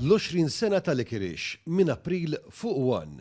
L-20 sena tal-Ikirix minn April fuq 1.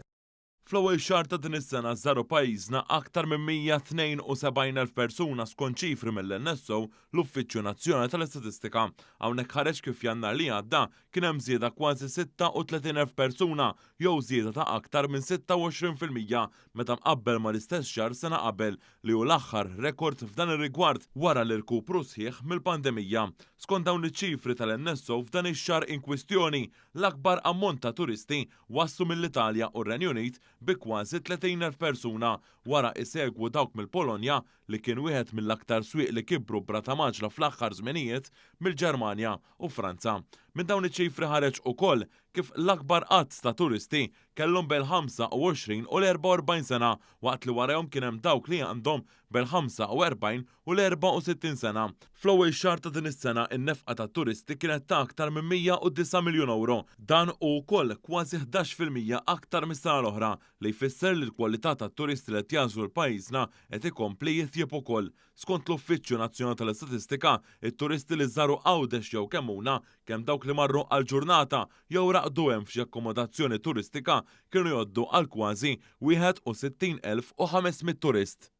Fl-ewwel xahar ta' din is-sena żaru pajjiżna aktar minn 172,000 persuna skont ċifri mill-NSO l-Uffiċċju Nazzjonali tal-Istatistika. Hawnhekk ħareġ kif jannar li għadda kien hemm żieda kważi 36,000 persuna jew żieda ta' aktar minn 26% meta mqabbel mal-istess xahar sena qabel li hu l-aħħar rekord f'dan ir-rigward wara l-irkupru sħiħ mill-pandemija. Skont dawn iċ-ċifri tal-NSO f'dan ix-xahar in kwistjoni l-akbar ammont ta' turisti waslu mill-Italja u r-Renju Unit bi kważi 30,000 persuna wara isegwu dawk mill-Polonja li kien wieħed mill-aktar swieq li kibru b'rata maġla fl-aħħar żminijiet mill-Ġermanja u Franza. Minn dawn iċ-ċifri ħareġ ukoll kif l-akbar qatt ta' turisti kellhom bel-25 u l-44 sena waqt li warahom kien hemm dawk li għandhom bel-45 u l-64 sena. Fl-ewwel xahar ta' din is-sena in-nefqa tat-turisti kienet ta' aktar minn 109 miljun euro. Dan hu wkoll kważi 11% aktar mis-sena l-oħra li jfisser li l-kwalità tat-turisti li qed jażlu l-pajjiżna qed ikompli jitjieb ukoll. Skont l-Uffiċċju Nazzjonali tal-Istatistika, it-turisti li żaru Għawdex jew Kemmuna kemm dawk li marru għal ġurnata jew raqdu hemm f'xi akkomodazzjoni turistika kienu jgħoddu għal kważi 61,500 turist.